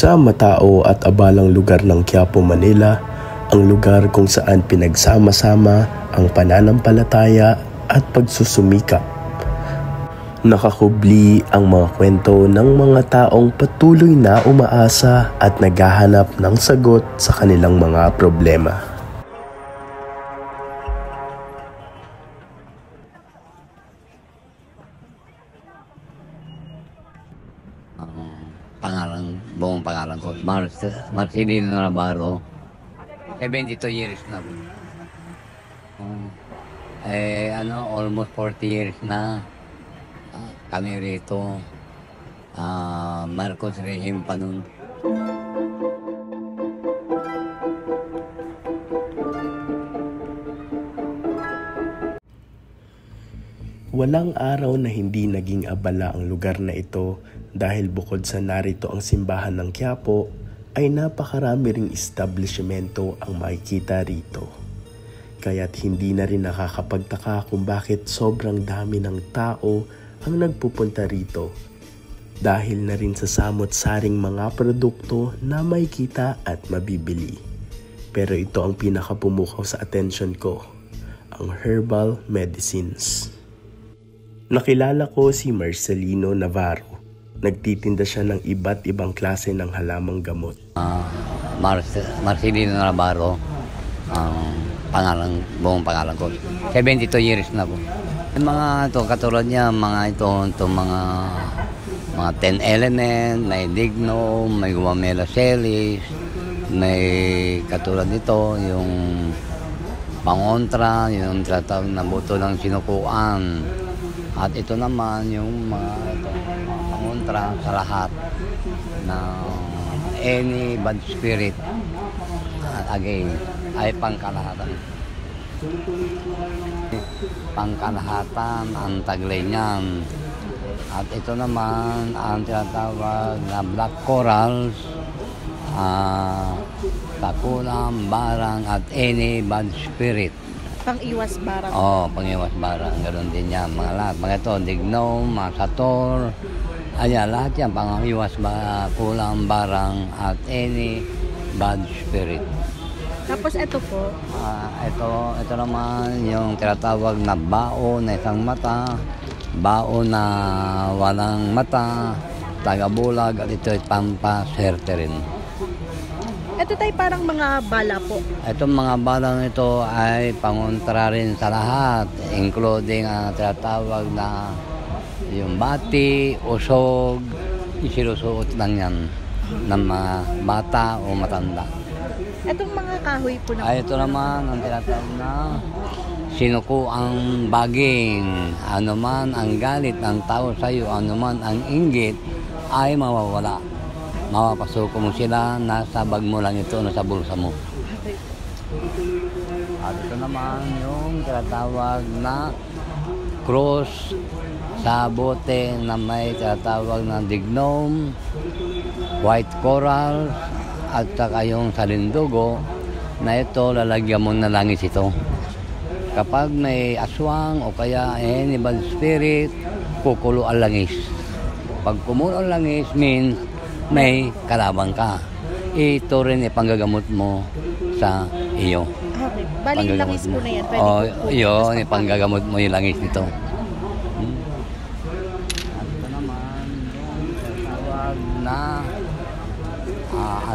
Isa matao at abalang lugar ng Quiapo, Manila, ang lugar kung saan pinagsama-sama ang pananampalataya at pagsusumikap. Nakakubli ang mga kwento ng mga taong patuloy na umaasa at naghahanap ng sagot sa kanilang mga problema. Buong pangalan ko, Marcelino Navarro. 72 years na po. Almost 40 years na kami rito. Marcos regime pa nun. Walang araw na hindi naging abala ang lugar na ito dahil bukod sa narito ang simbahan ng Quiapo, ay napakarami ring establishmento ang makikita rito. Kaya't hindi na rin nakakapagtaka kung bakit sobrang dami ng tao ang nagpupunta rito. Dahil na rin sa samot-saring mga produkto na makikita at mabibili. Pero ito ang pinakapumukaw sa atensyon ko, ang herbal medicines. Nakilala ko si Marcelino Navarro. Nagtitinda siya ng iba't ibang klase ng halamang gamot. Marcelino Navarro, buong pangalan ko. 72 years na po. Yung mga ito, katulad niya, mga 10 element, may digno, may guamela celis, may katulad nito, yung pangontra, yung tratawag na buto ng sinukuan. At ito naman yung mga pangontra sa lahat ng any bad spirit. At again, ay pangkalahatan. Pangkalahatan ang taglay niyan. At ito naman ang tinatawag na black corals, takulam, barang at any bad spirit. Pang-iwas barang. Oo, pang-iwas barang. Ganoon din yan. Mga lahat. Mga ito, dignom, mga sator. Ayan, lahat yan. Pang-iwas kulang barang at any bad spirit. Tapos ito po? Ito naman yung tinatawag na bao na isang mata. Bao na walang mata. Tagabulag at ito ay pampaswerte rin. Ito tayo parang mga bala po. Itong mga balang ito ay pangontra rin sa lahat, including ang tinatawag na yung bati, usog, isinusuot lang yan ng mga bata o matanda. Itong mga kahoy po na ito naman ang tinatawag na sinukuang baging. Ano man ang galit ng tao sa iyo, ano man ang inggit, ay mawawala. Mapapasok mo sila, nasa bag mo lang ito, nasa bulsa mo. At ito naman yung tinatawag na cross sa bote na may tinatawag na dignom, white coral, at saka yung salindugo na ito, lalagyan mo na langis ito. Kapag may aswang o kaya any bad spirit, kukulo ang langis. Pag kumulo ang langis means may kalaban ka. Ito rin ipanggagamot mo sa iyo. Okay. Bali yung langis po na yan. Pwede yun, ipanggagamot mo yung langis nito. At ito naman, yung tawag na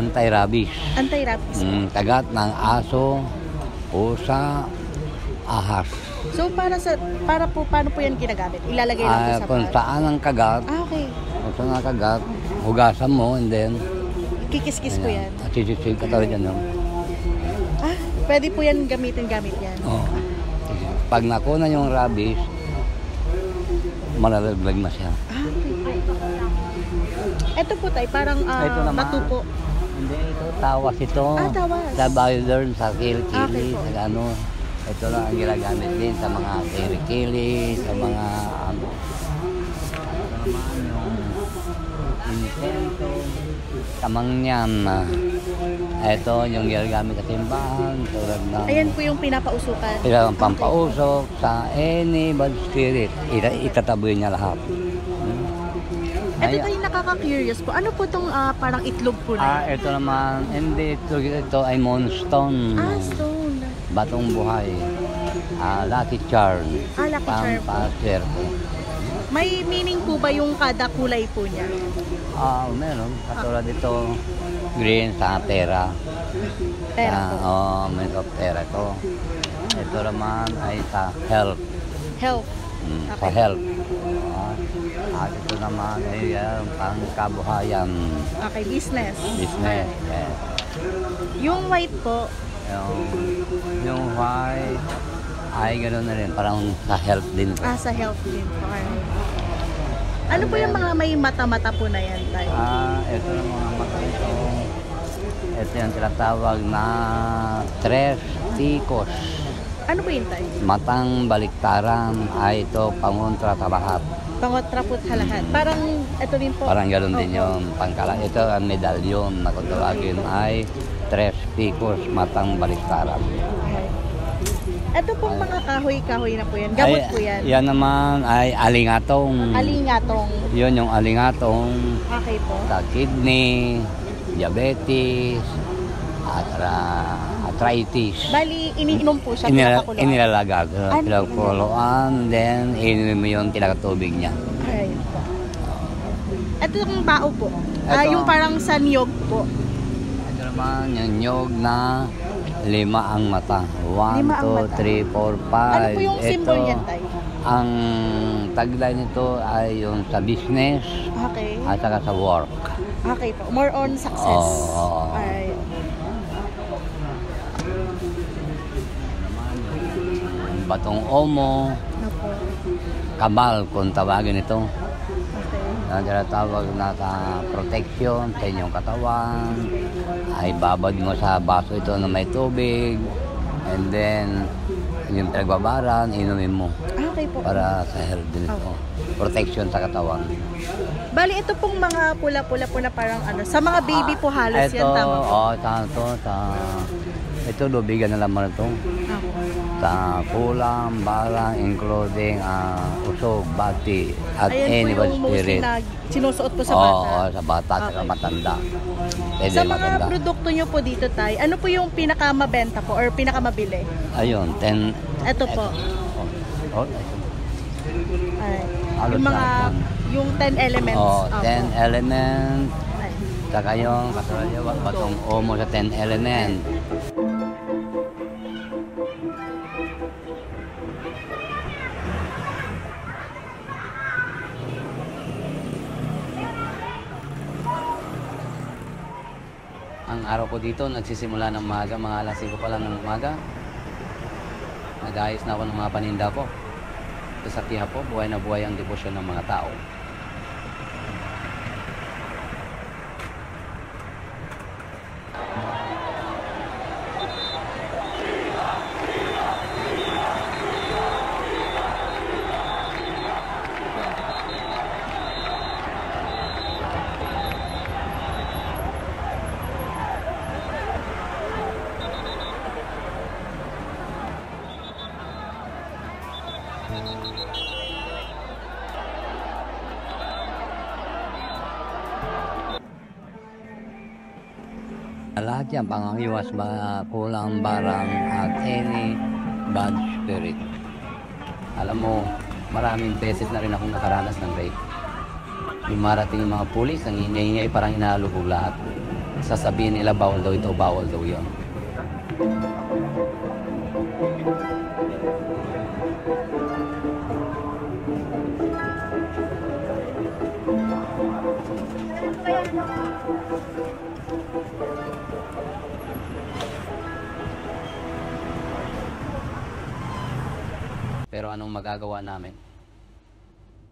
anti-rabies. Anti-rabies. Kagat ng aso, pusa, ahas. So para po, paano po yan ginagamit? Ilalagay lang po sa kung saan ang kagat, okay. Kung saan ang kagat, hugasan mo and then kikis-kis po yan. At sisig ka talaga dyan. Pwede po yan gamit yan. Pag nakuna yung rabies, malalaglag na siya. Ito po tayo, parang bato po. Hindi, ito, tawas ito. Tawas. Sa Bioderm, sa kilikili, Okay. sa ano. Ito lang ang ginagamit din sa mga kilikili, sa mga ano. Ito naman yung insento, kamangyan. Ito yung ginagamit sa simbahan. Tulad ng, Ayan po yung pinapausukan. Ilang pampausok sa any bad spirit. Itataboy niya lahat. Ito Ay- tayo nakaka-curious po. Ano po itong parang itlog po na yan? Ito naman, hindi, ito ay moonstone. Stone. Batong buhay. Lucky charm. Lucky charm po. Pampaswerte. May meaning po ba yung kada kulay po niya? Meron. Katulad dito, green sa pera. Pera po. May pera ito. Ito naman ay sa health. Health. Sa health. At ito naman ay pang kabuhayan. Okay, business. Business. Alright. Yes. Yung white po, Yung white ay gano'n na rin. Parang sa health din. sa health din po. Alright. Ano po yung mga may mata-mata po na yan tayo? Ito yung mga mata ito. Ito yung tinatawag na tres ticos. Ano po yun tayo? Matang baliktaran ay ito pangontra sa lahat. Pangotra po sa lahat. Parang ito din po. Parang gano'n din Opo. yung pangkala. Ito ang medalyon na kung tawagin ay tres ticos matang baliktaran. Okay. Ito pong mga kahoy-kahoy na po yan. Gamot po yan. Yan naman ay alingatong. Alingatong. Yun yung alingatong Okay po. sa kidney, diabetes, arthritis. Bali, iniinom po siya. pinapakuluan. Inilalagag. Ah, Pinagkuluan, then inumin mo yung tubig niya. Alright po. Ito yung bao po. Ito. Yung parang sa niyog po. Ito naman yung nyog na 5 ang mata. 1, 5 ang 2, mata. 3, 4, 5. Ano po yung symbol niyan tayo? Ang tagline nito ay yung sa business Okay. at saka sa work. Okay po. More on success. Oo. Alright. Batong omo, Ano po. kabal kung tawagin ito. Okay. Ang tinatawag na sa protection sa inyong katawan. Ay babad mo sa baso ito na may tubig. And then, yung pinagbabaran, inumin mo Okay po. para sa health din ito. Protection sa katawan. Bali, ito pong mga pula-pula po na parang ano, sa mga baby po halos yan, tama po. Ito, lubigan na laman ito. Ako. Sa kulang, barang, including usog, bati, at Ayan po animal yung mostly spirit. na sinusuot po sa Oo, bata. sa bata at Okay. matanda. Pwede Sa mga matanda. produkto nyo po dito tayo, ano po yung pinakamabenta po or pinakamabili? Ayun, 10. Ito po. Ay, Halos yung mga, lahat yan. yung 10 elements. Oh, Opo. 10 element. Ay. Saka yung katulad yung batong omo sa 10 element. Ang araw ko dito nagsisimula ng umaga, mga alas 5 pa lang ng umaga. Nag-ayos na ako ng mga paninda ko. Ito sa Quiapo, buhay na buhay ang debosyon ng mga tao. Lahat yan, pangangiwas ba, kulang barang at any bad spirit. Alam mo, maraming beses na rin akong nakaranas ng rape. Yung marating yung mga pulis, ang ingay-ingay, parang inaalugog lahat. Sasabihin nila, bawal daw ito, bawal daw yun. Pero anong magagawa namin?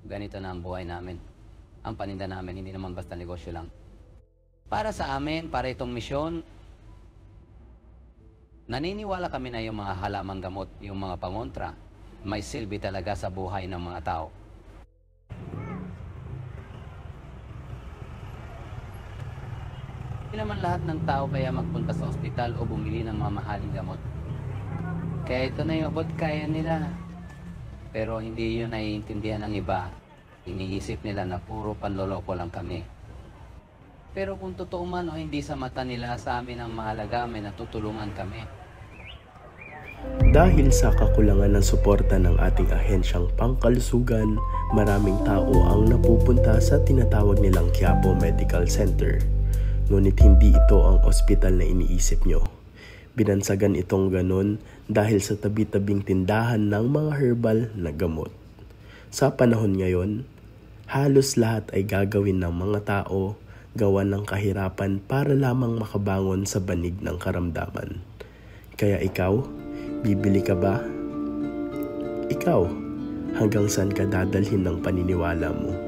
Ganito na ang buhay namin. Ang paninda namin, hindi naman basta negosyo lang. Para sa amin, para itong misyon, naniniwala kami na yung mga halamang gamot, yung mga pangontra, may silbi talaga sa buhay ng mga tao. Hindi naman lahat ng tao kaya magpunta sa ospital o bumili ng mamahaling gamot. Kaya ito na yung abot kaya nila. Pero hindi yun naiintindihan ng iba Iniisip nila na puro panloloko lang kami. Pero kung totoo man o hindi sa mata nila, sa amin ang mahalaga, may natutulungan kami. Dahil sa kakulangan ng suporta ng ating ahensyang pangkalusugan, maraming tao ang napupunta sa tinatawag nilang Quiapo Medical Center. Ngunit hindi ito ang ospital na iniisip nyo. Binansagan itong ganon dahil sa tabi-tabing tindahan ng mga herbal na gamot. Sa panahon ngayon, halos lahat ay gagawin ng mga tao gawa ng kahirapan para lamang makabangon sa banig ng karamdaman. Kaya ikaw, bibili ka ba? Ikaw, hanggang saan ka dadalhin ng paniniwala mo?